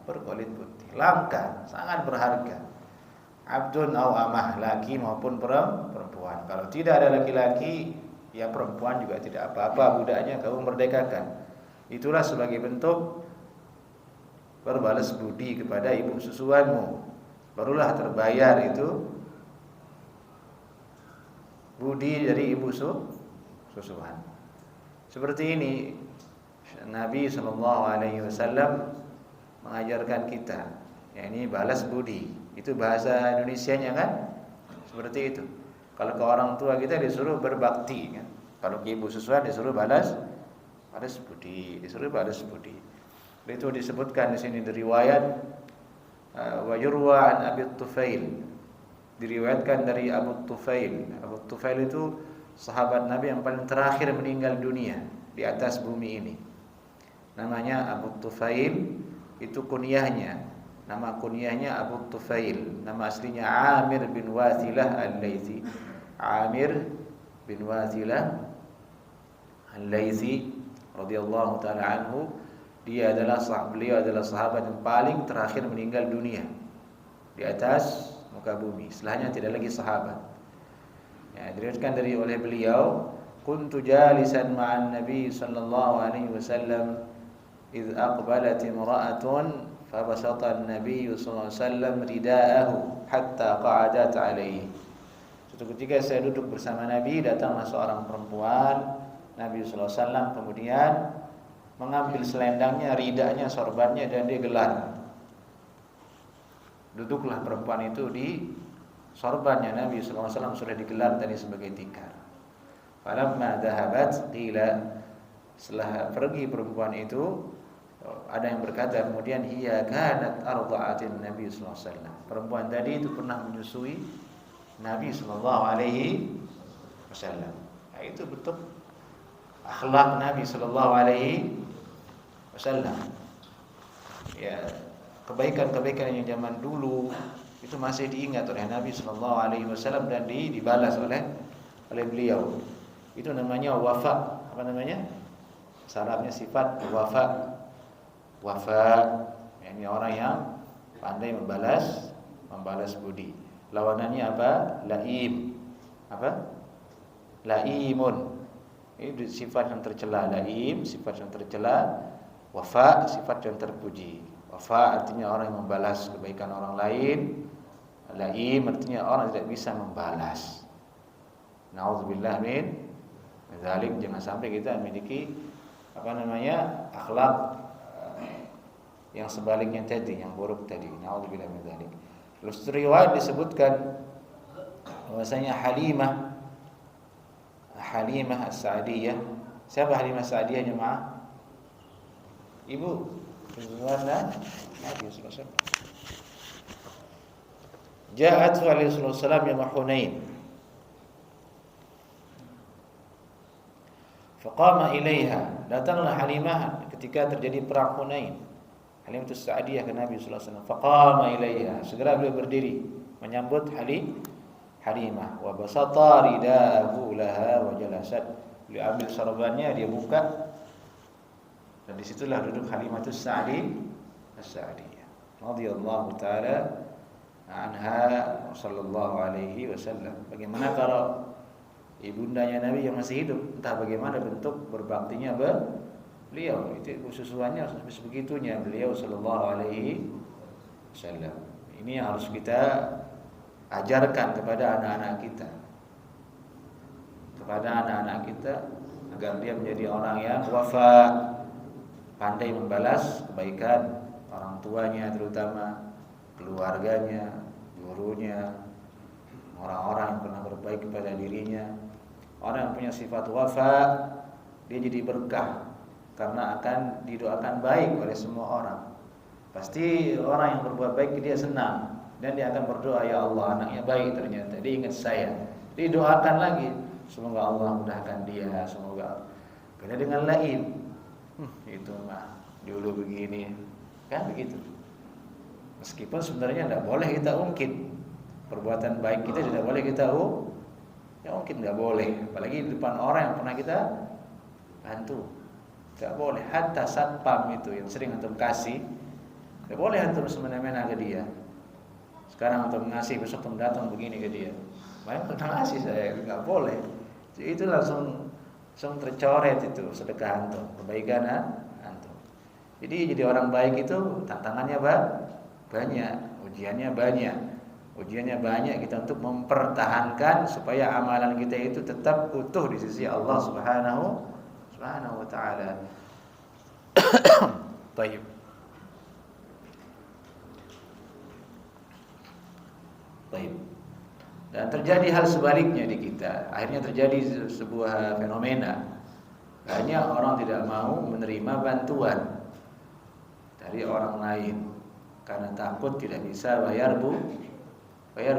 [SPEAKER 1] berkulit putih, langka, sangat berharga. Abdun aw amah, laki maupun perempuan. Kalau tidak ada laki-laki, ya perempuan juga tidak apa-apa, budaknya kamu merdekakan. Itulah sebagai bentuk berbalas budi kepada ibu susuanmu. Barulah terbayar itu budi dari ibu susuan. Seperti ini Nabi SAW mengajarkan kita, yakni balas budi. Itu bahasa Indonesianya kan? Seperti itu. Kalau ke orang tua kita disuruh berbakti kan? Kalau ke ibu susuan disuruh balas budi, disuruh balas budi. Itu disebutkan di sini dari riwayat wa yurwa an Abi Tufail. Diriwayatkan dari Abu Tufail. Abu Tufail itu sahabat Nabi yang paling terakhir meninggal dunia di atas bumi ini. Namanya Abu Tufail, itu kunyahnya. Nama kunyahnya Abu Tufail. Nama aslinya Amir bin Wathilah Al-Laythi. Amir bin Wathilah Al-Laythi radhiyallahu taala anhu. Beliau adalah sahabat yang paling terakhir meninggal dunia di atas muka bumi. Setelahnya tidak lagi sahabat. Ya, diriwayatkan oleh beliau, kuntu jalisan ma'an Nabi sallallahu alaihi wasallam idh aqbalat imra'atun fabasata an-nabiy sallallahu alaihi wasallam ridaahu hatta qa'adat alaihi. Suatu ketika saya duduk bersama Nabi, datanglah seorang perempuan. Nabi sallallahu alaihi wasallam kemudian mengambil selendangnya, ridanya, sorbannya, dan dia gelar. Duduklah perempuan itu di sorbannya. Nabi SAW sudah digelar tadi sebagai tikar. Falamma dhahabat qila, setelah pergi perempuan itu, ada yang berkata kemudian, hiya kanat arda'atin Nabi SAW. Perempuan tadi itu pernah menyusui Nabi SAW. Nah, itu betul akhlak Nabi SAW. Ya, kebaikan-kebaikan yang zaman dulu itu masih diingat oleh Nabi SAW dan dibalas oleh beliau. Itu namanya wafa. Apa namanya? Arabnya sifat wafa. Ini orang yang pandai membalas budi. Lawanannya apa? Laim. Apa? Laimun. Ini sifat yang tercela. Laim, sifat yang tercela. Wafa, sifat yang terpuji. Wafa artinya orang yang membalas kebaikan orang lain. Laim artinya orang tidak bisa membalas. Nauzubillah min dzalik. Jangan sampai kita memiliki akhlak yang sebaliknya tadi, yang buruk tadi. Nauzubillah min dzalik. Terus riwayat disebutkan bahwasanya Halimah As-Sa'diyah. Siapa Halimah As-Sa'diyah jemaah? Ibu Kesusuan Nabi sallallahu alaihi wasallam. Ja'at alaihi wasallam yaum Hunain. Faqama ilaiha, datanglah Halimah ketika terjadi perang Hunain. Halimah Sa'diyah ke Nabi sallallahu alaihi wasallam. Faqama ilaiha, segera beliau berdiri menyambut Halimah. Wa basata ridahu laha wa jalasat. Beliau ambil sarbannya, dia buka, dan disitulah duduk Halimah Sa'diyah radhiyallahu taala anha sallallahu alaihi wasallam. Bagaimana kalau ibundanya Nabi yang masih hidup, entah bagaimana bentuk berbaktinya beliau, itu kesusuannya sampai sebegitunya beliau sallallahu alaihi wasallam. Ini yang harus kita ajarkan kepada anak-anak kita, agar dia menjadi orang yang wafa, pandai membalas kebaikan orang tuanya, terutama keluarganya, gurunya, orang-orang yang pernah berbaik kepada dirinya. Orang yang punya sifat wafa, dia jadi berkah karena akan didoakan baik oleh semua orang. Pasti orang yang berbuat baik dia senang, dan dia akan berdoa, ya Allah, anaknya baik ternyata, dia ingat saya. Didoakan lagi, semoga Allah mudahkan dia, semoga. Beda dengan lain, itu mah dulu begini, kan begitu. Meskipun sebenarnya tidak boleh kita ungkit perbuatan baik kita, tidak boleh kita ungkit, tidak boleh. Apalagi di depan orang yang pernah kita bantu, tidak boleh. Hatta satpam itu yang sering antum kasih, tidak boleh antum semena-mena ke dia. Sekarang antum ngasih, besok antum datang begini ke dia, banyak pernah ngasih saya, nggak boleh. Jadi itu langsung tercoret itu sedekah antum, kebaikan antum. Jadi orang baik itu tantangannya banyak, ujiannya banyak kita untuk mempertahankan supaya amalan kita itu tetap utuh di sisi Allah Subhanahu wa taala. Baik. Dan terjadi hal sebaliknya di kita. Akhirnya terjadi sebuah fenomena. Banyak orang tidak mau menerima bantuan dari orang lain karena takut tidak bisa bayar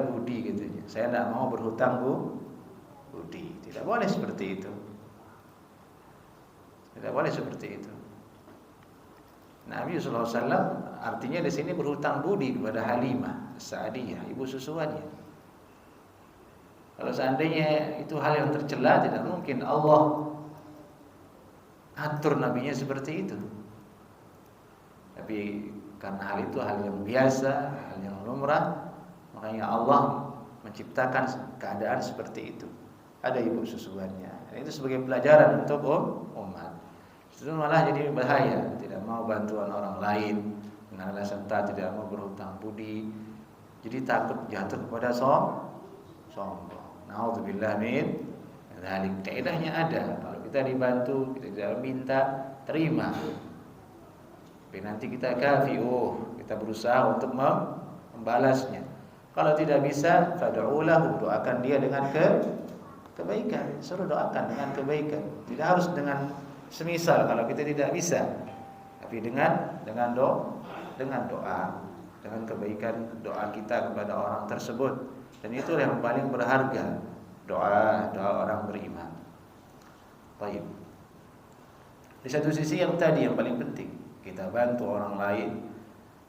[SPEAKER 1] budi gitu. Saya tidak mau berhutang budi. Tidak boleh seperti itu. Nabi sallallahu alaihi wasallam artinya di sini berhutang budi kepada Halimah Sa'diyah, ibu susuannya. Kalau seandainya itu hal yang tercela, tidak mungkin Allah atur nabinya seperti itu. Tapi karena hal itu hal yang biasa, hal yang lumrah, makanya Allah menciptakan keadaan seperti itu. Ada ibu susuannya. Dan itu sebagai pelajaran untuk umat. Itu malah jadi bahaya, tidak mau bantuan orang lain dengan alasan tidak mau berhutang budi. Jadi takut jatuh kepada sombong. Nauzubillah min dzalik. Kaidahnya ada. Kalau kita dibantu, kita tidak minta, terima. Tapi nanti kita kita berusaha untuk membalasnya. Kalau tidak bisa, fad'ulahu, doakan dia dengan kebaikan. Suruh doakan dengan kebaikan. Tidak harus dengan semisal kalau kita tidak bisa, tapi dengan doa, dengan kebaikan doa kita kepada orang tersebut. Dan itu yang paling berharga, doa orang beriman. Baik. Di satu sisi yang tadi yang paling penting, kita bantu orang lain,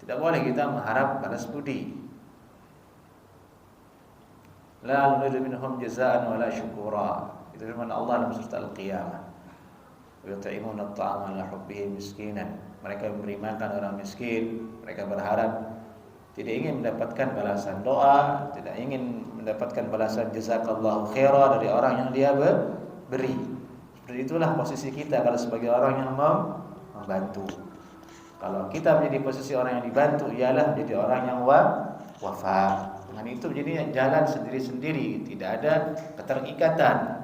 [SPEAKER 1] tidak boleh kita mengharap balas budi. La nuridu minhum jazaa'an wala syukura. Itu firman Allah dalam surat Al-Qiyamah. Wa yut'imuna at-ta'ama 'ala hubbihi miskinan. Mereka memberi makan orang miskin, mereka berharap tidak ingin mendapatkan balasan doa, tidak ingin mendapatkan balasan jazakallahu khaira dari orang yang dia beri. Seperti itulah posisi kita kalau sebagai orang yang membantu. Kalau kita menjadi posisi orang yang dibantu, ialah menjadi orang yang wafa. Dengan itu menjadi jalan sendiri-sendiri, tidak ada keterikatan.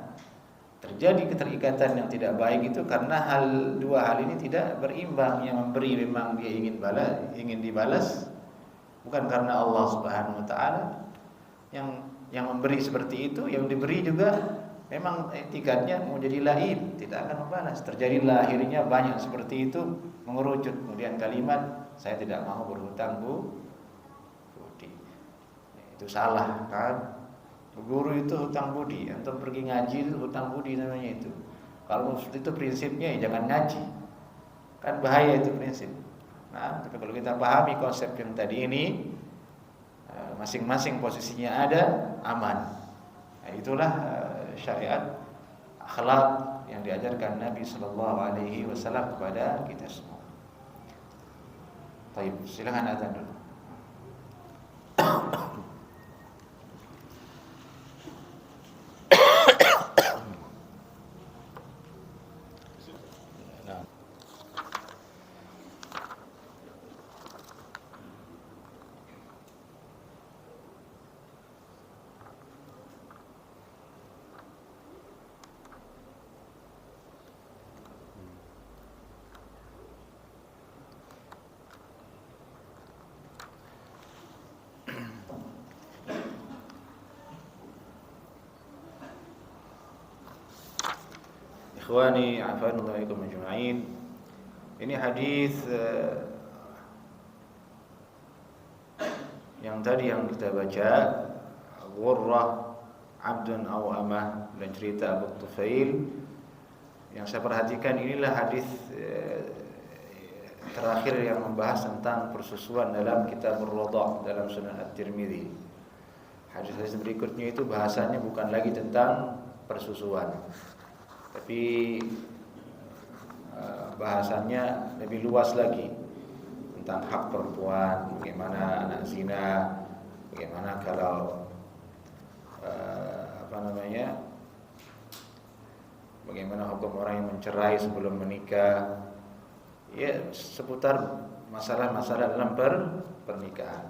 [SPEAKER 1] Terjadi keterikatan yang tidak baik itu karena dua hal ini tidak berimbang. Yang memberi memang dia ingin dibalas, bukan karena Allah Subhanahu wa taala. Yang memberi seperti itu, yang diberi juga memang etikatnya mau jadi lain, tidak akan membalas. Terjadilah akhirnya banyak seperti itu, mengerucut kemudian kalimat saya tidak mau berhutang budi. Itu salah kan? Guru itu hutang budi, antum pergi ngaji itu hutang budi namanya itu. Kalau itu prinsipnya ya jangan ngaji. Kan bahaya itu prinsip. Nah, tapi kalau kita pahami konsep yang tadi ini, masing-masing posisinya ada, aman. Nah, itulah syariat akhlak yang diajarkan Nabi sallallahu alaihi wasallam kepada kita semua. Baik, silakan azan dulu. Ikhwani, afanallahu alaikum ajma'in. Ini hadis yang tadi yang kita baca, Ghurrah abdun aw amah, dan cerita Abu Tufail. Yang saya perhatikan inilah hadis terakhir yang membahas tentang persusuan dalam kitab Ar-Radha' dalam Sunan At-Tirmidzi. Hadis-hadis berikutnya itu bahasanya bukan lagi tentang persusuan, tapi bahasannya lebih luas lagi tentang hak perempuan, bagaimana anak zina, bagaimana kalau bagaimana hukum orang yang mencerai sebelum menikah, ya seputar masalah-masalah dalam pernikahan.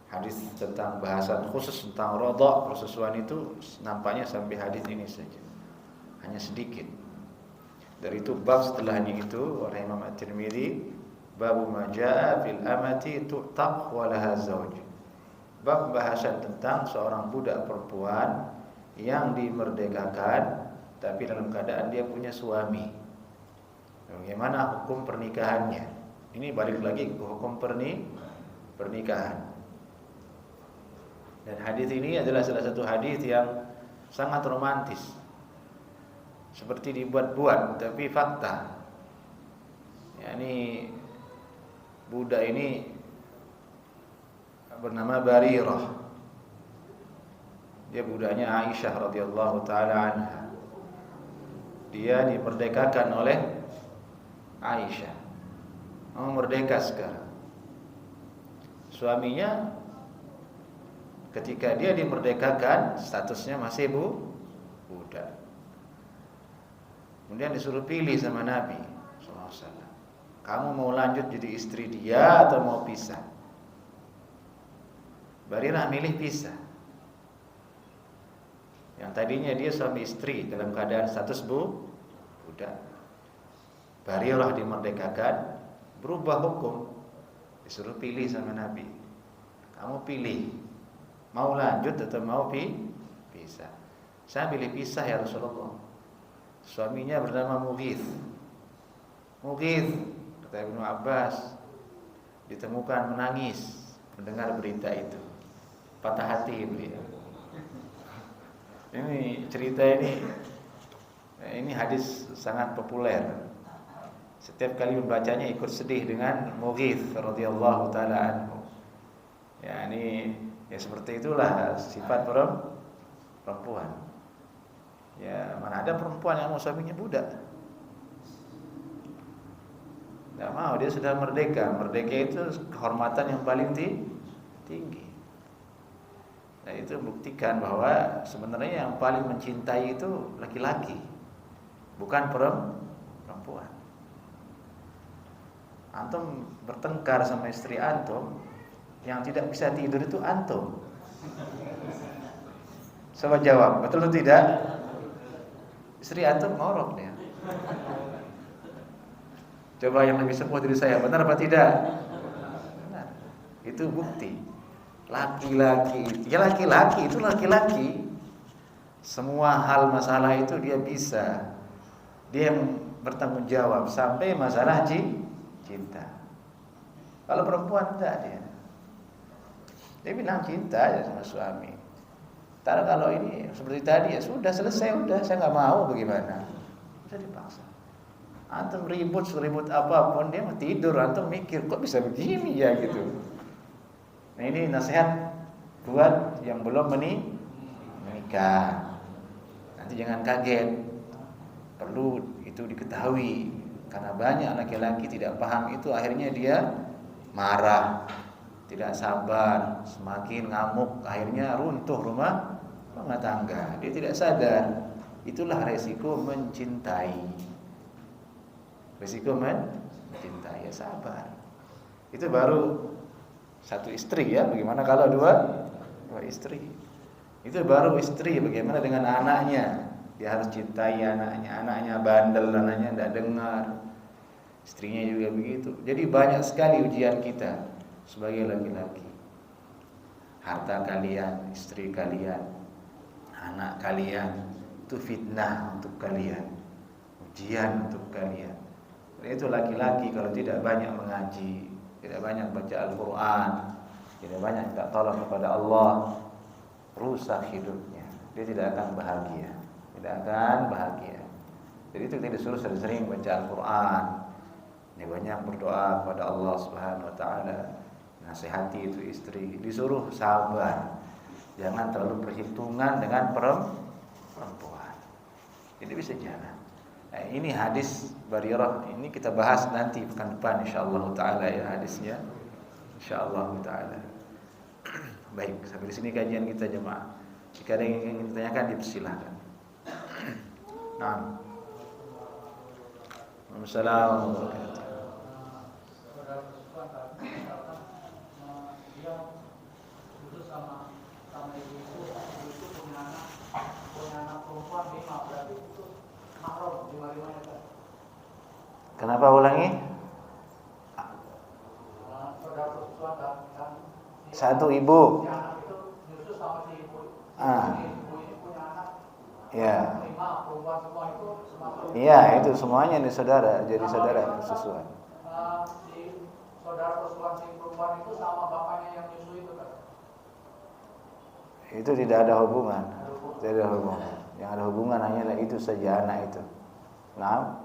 [SPEAKER 1] Hadis tentang bahasan khusus tentang radha', persusuan itu nampaknya sampai hadis ini saja, hanya sedikit. Dari itu bab setelahnya itu oleh Imam At-Tirmidzi, bab ma jaa fil amati tu'taq wa laha zawj. Bab bahasan tentang seorang budak perempuan yang dimerdekakan tapi dalam keadaan dia punya suami. Bagaimana hukum pernikahannya? Ini balik lagi ke hukum pernikahan. Dan hadis ini adalah salah satu hadis yang sangat romantis. Seperti dibuat-buat, tapi fakta. Yani budak ini bernama Barirah. Dia budaknya Aisyah radhiyallahu taala anha. Dia dimerdekakan oleh Aisyah. Mau merdeka sekarang. Suaminya ketika dia dimerdekakan statusnya masih budak. Kemudian disuruh pilih sama Nabi SAW. Kamu mau lanjut jadi istri dia atau mau pisah? Barirah milih pisah. Yang tadinya dia suami istri dalam keadaan status budak. Barirah dimerdekakan, berubah hukum. Disuruh pilih sama Nabi. Kamu pilih, mau lanjut atau mau pisah? Saya pilih pisah ya Rasulullah. Suaminya bernama Mughith, kata Ibnu Abbas, ditemukan menangis mendengar berita itu. Patah hati beliau. Ini cerita ini hadis sangat populer. Setiap kali membacanya ikut sedih dengan Mughith radhiyallahu taala anhu. Ya ini ya seperti itulah sifat perempuan. Ya mana ada perempuan yang mau suaminya budak? Tidak mau, dia sudah merdeka. Merdeka itu kehormatan yang paling tinggi. Nah itu buktikan bahwa sebenarnya yang paling mencintai itu laki-laki, bukan perempuan. Antum bertengkar sama istri antum, yang tidak bisa tidur itu antum. Coba jawab, betul atau tidak? Istri antum ngorok dia. Coba yang lebih sepuh dari saya, benar apa tidak? Benar. Itu bukti. Laki-laki itu laki-laki. semua hal masalah itu dia bisa. Dia yang bertanggung jawab sampai masalah cinta. Kalau perempuan enggak dia. Dia bilang cinta aja sama suami. Ntar kalau ini seperti tadi ya sudah selesai, udah saya nggak mau, bagaimana? Bisa dipaksa. Antum ribut apapun dia mau tidur, antum mikir kok bisa begini ya gitu. Nah ini nasihat buat yang belum menikah. Nanti jangan kaget, perlu itu diketahui karena banyak laki-laki tidak paham itu, akhirnya dia marah, tidak sabar, semakin ngamuk, akhirnya runtuh rumah tangga. Dia tidak sadar. Itulah resiko mencintai. Resiko mencintai, ya sabar. Itu baru satu istri ya. Bagaimana kalau dua istri? Itu baru istri. Bagaimana dengan anaknya? Dia harus cintai anaknya. Anaknya bandel, anaknya tidak dengar. Istrinya juga begitu. Jadi banyak sekali ujian kita sebagai laki-laki. Harta kalian, istri kalian, anak kalian itu fitnah untuk kalian, ujian untuk kalian. Itu laki-laki kalau tidak banyak mengaji, tidak banyak baca Al-Quran, tidak banyak minta tolong kepada Allah, rusak hidupnya. Dia tidak akan bahagia, tidak akan bahagia. Jadi itu kita disuruh sering-sering baca Al-Quran, dia banyak berdoa kepada Allah Subhanahu Wa Taala, nasihati itu istri, disuruh sabar, jangan terlalu perhitungan dengan perempuan. Jadi bisa jalan. Nah, ini hadis Barirah, ini kita bahas nanti pekan depan insyaallah taala ya hadisnya. Insyaallah taala. Baik, sampai di sini kajian kita jemaah. Jika ada yang ingin ditanyakan dipersilakan. Nah. Assalamualaikum warahmatullahi wabarakatuh. Kenapa ulangi? Satu ibu. Ya. Iya, itu semuanya nih saudara, jadi saudara sesuai.
[SPEAKER 2] Saudara perempuan si perempuan itu sama bapaknya yang nyusu itu kan?
[SPEAKER 1] Itu tidak ada hubungan. Tidak ada hubungan. Yang ada hubungan hanyalah itu saja, anak itu. Nah,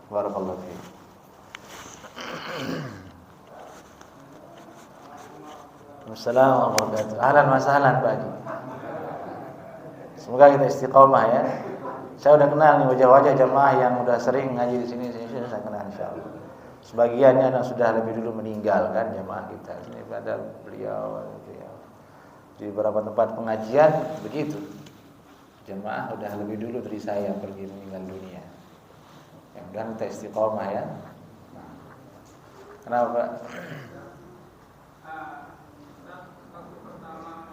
[SPEAKER 1] barakallahu fiik. Assalamualaikum warahmatullahi wabarakatuh. Ahlan wa sahlan Pak Haji. Semoga kita istiqomah ya. Saya udah kenal nih wajah-wajah jemaah yang udah sering ngaji di sini, saya kenal insyaallah. Sebagiannya yang sudah lebih dulu meninggal kan jemaah kita. Ini pada beliau. Di beberapa tempat pengajian begitu. Jemaah udah lebih dulu dari saya pergi meninggal dunia. Yang dan kita istiqomah ya. Kenapa Pak?
[SPEAKER 2] Waktu pertama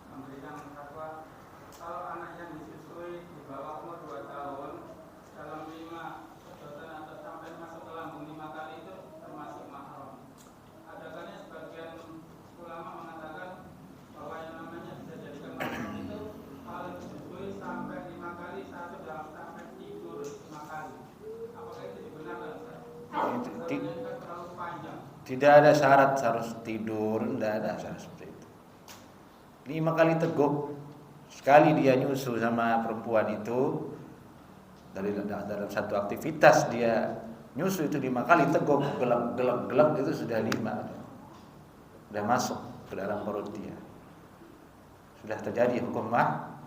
[SPEAKER 2] memberikan fatwa, kalau anak yang disusui di bawah umur 2 tahun dalam 5 sedotan atau sampai masuk ke lambung 5 kali itu termasuk mahram. Adakahnya sebagian ulama mengatakan bahwa yang namanya bisa jadikan mahram itu kalau disusui sampai 5 kali, satu dalam sampai tidur 5 kali. Apakah itu dibenarkan?
[SPEAKER 1] Tidak ada syarat harus tidur, tidak ada syarat seperti itu. 5 kali teguk, sekali dia nyusu sama perempuan itu, dalam satu aktivitas dia nyusu itu 5 kali teguk, gelap itu sudah 5, sudah masuk ke dalam perut dia, sudah terjadi hukum mah.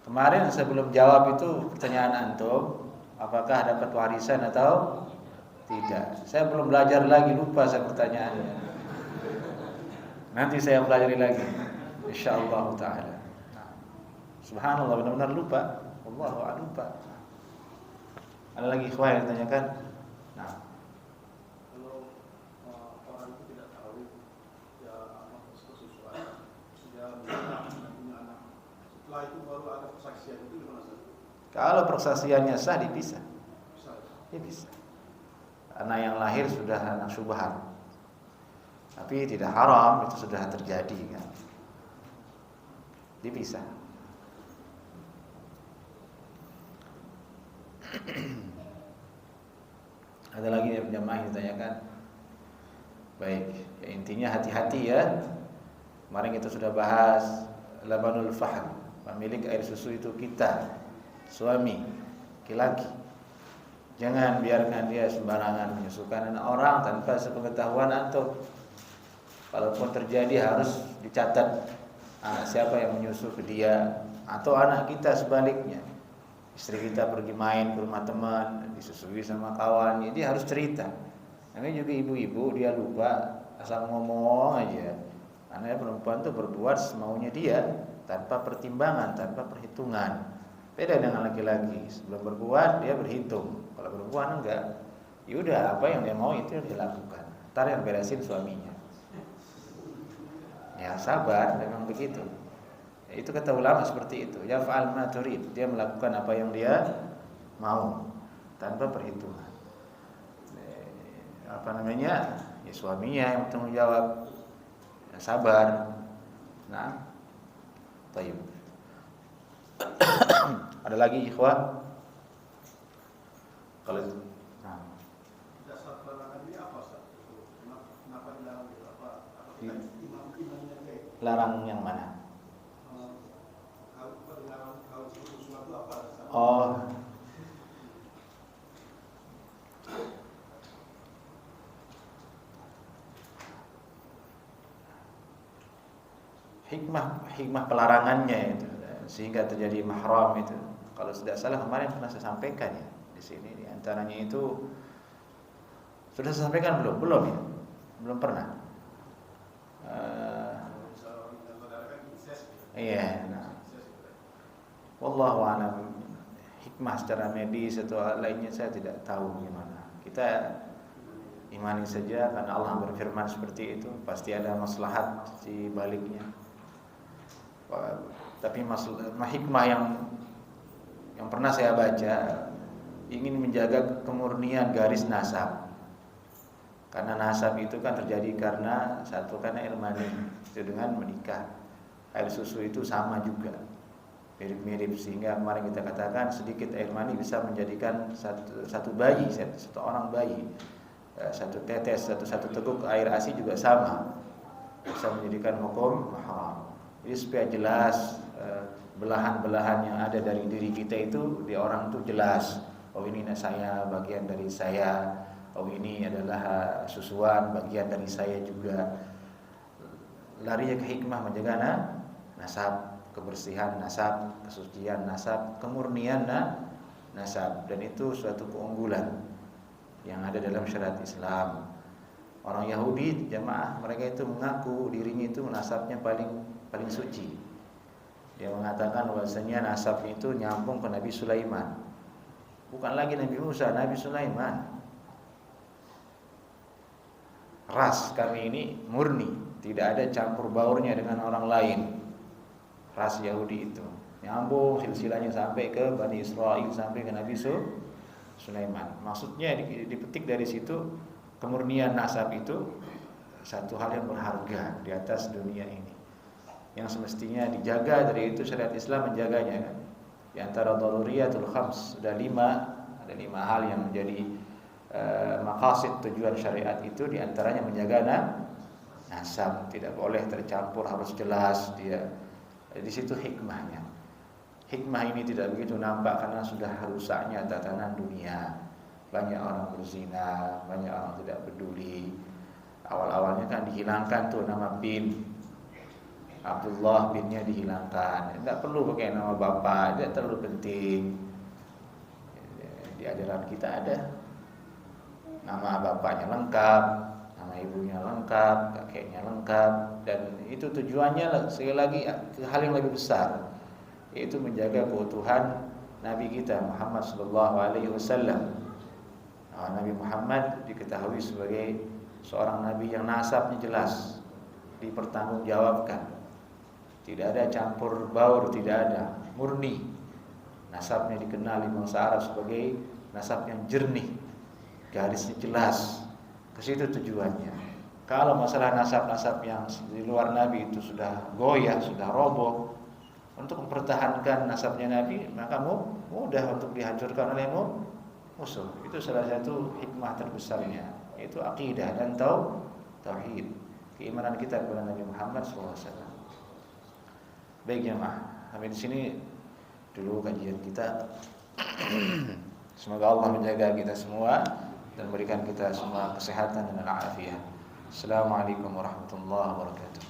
[SPEAKER 1] Kemarin sebelum jawab itu pertanyaan antum, apakah dapat warisan atau tidak? Saya belum belajar lagi, lupa saya pertanyaannya. Nanti saya pelajari lagi, insyaallah taala. Subhanallah, benar-benar lupa. Wallahu a'lam lupa. Ada lagi ikhwah yang ditanyakan? Nah.
[SPEAKER 3] Kalau orang itu tidak tahu ya anak kesusuan, sudah punya anak. Setelah itu baru ada persaksian, itu gimana Ustaz?
[SPEAKER 1] Kalau persaksiannya sah dipisah.
[SPEAKER 3] Bisa.
[SPEAKER 1] Bisa. Anak yang lahir sudah anak syubhat, tapi tidak haram, itu sudah terjadi kan, dipisah. Ada lagi yang jamaah yang ditanyakan? Baik, ya, intinya hati-hati ya. Kemarin kita sudah bahas labanul fahm, pemilik air susu itu kita, suami, laki-laki. Jangan biarkan dia sembarangan menyusukan anak orang tanpa sepengetahuan antum. Kalaupun terjadi harus dicatat anak siapa yang menyusu ke dia, atau anak kita sebaliknya. Istri kita pergi main ke rumah teman, disusui sama kawan, jadi harus cerita. Namanya juga ibu-ibu, dia lupa asal ngomong aja. Karena perempuan tuh berbuat semaunya dia, tanpa pertimbangan, tanpa perhitungan. Beda dengan laki-laki, sebelum berbuat dia berhitung. Kalau perempuan enggak, yaudah apa yang dia mau itu yang dilakukan. Ntar yang beresin suaminya. Ya sabar, memang begitu. Ya, itu kata ulama seperti itu. Ya fa'al ma turid, dia melakukan apa yang dia mau tanpa perhitungan. Apa namanya? Ya suaminya yang bertanggung jawab. Ya, sabar. Nah, tayyib. Ada lagi ikhwah? Kalau nah.
[SPEAKER 3] Dasar pelarangan ini apa Ustaz? Kenapa dilarang itu? Apa imam-imamnya kayak?
[SPEAKER 1] Larang yang mana?
[SPEAKER 3] Kalau sesuatu apa dasar?
[SPEAKER 1] Oh. Hikmah pelarangannya itu sehingga terjadi mahram itu. Kalau tidak salah kemarin pernah saya sampaikan ya di sini. Di antaranya itu sudah saya sampaikan belum? Belum ya? Belum pernah. Iya. Nah. Wallahu a'lam. Hikmah secara medis atau lainnya saya tidak tahu gimana. Kita imani saja karena Allah berfirman seperti itu, pasti ada maslahat di baliknya. Tapi hikmah yang pernah saya baca ingin menjaga kemurnian garis nasab. Karena nasab itu kan terjadi karena satu karena air mani itu dengan menikah. Air susu itu sama juga, mirip-mirip, sehingga kemarin kita katakan sedikit air mani bisa menjadikan satu bayi, satu orang bayi. Satu tetes, satu teguk air ASI juga sama, bisa menjadikan hukum mahram. Jadi supaya jelas belahan-belahan yang ada dari diri kita itu di orang itu jelas. Oh ini saya, bagian dari saya. Oh ini adalah susuan, bagian dari saya juga. Larinya ke hikmah menjaga nasab, kebersihan nasab, kesucian nasab, kemurnian nasab, dan itu suatu keunggulan yang ada dalam syariat Islam. Orang Yahudi jamaah mereka itu mengaku dirinya itu nasabnya paling suci. Dia mengatakan bahwasanya nasab itu nyambung ke Nabi Sulaiman. Bukan lagi Nabi Musa, Nabi Sulaiman. Ras kami ini murni, tidak ada campur baurnya dengan orang lain. Ras Yahudi itu nyambung silsilahnya sampai ke Bani Israel, sampai ke Nabi Sulaiman. Maksudnya dipetik dari situ kemurnian nasab itu satu hal yang berharga di atas dunia ini, yang semestinya dijaga. Dari itu syariat Islam menjaganya kan. Di antara daruriyatul khams ada 5 hal yang menjadi maqasid tujuan syariat itu, di antaranya menjaga nasab, tidak boleh tercampur, harus jelas dia. Di situ hikmahnya. Hikmah ini tidak begitu nampak karena sudah rusaknya tatanan dunia. Banyak orang berzina, banyak orang tidak peduli. Awal-awalnya kan dihilangkan tuh nama bin. Abdullah binnya dihilangkan. Tidak perlu pakai nama bapak, tidak terlalu penting. Di ajaran kita ada nama bapaknya lengkap, nama ibunya lengkap, kakeknya lengkap, dan itu tujuannya sekali lagi hal yang lebih besar, yaitu menjaga keutuhan Nabi kita Muhammad SAW. Nabi Muhammad diketahui sebagai seorang Nabi yang nasabnya jelas, dipertanggungjawabkan, tidak ada campur baur, tidak ada, murni. Nasabnya dikenal di bangsa Arab sebagai nasab yang jernih, garisnya jelas. Ke situ tujuannya. Kalau masalah nasab-nasab yang di luar Nabi itu sudah goyah, sudah roboh, untuk mempertahankan nasabnya Nabi, maka mudah untuk dihancurkan oleh musuh. Itu salah satu hikmah terbesarnya, yaitu akidah dan tauhid, keimanan kita kepada Nabi Muhammad SAW. Baik jemaah, sampai di sini dulu kajian kita. Semoga Allah menjaga kita semua dan berikan kita semua kesehatan dan afiat. Assalamualaikum warahmatullahi wabarakatuh.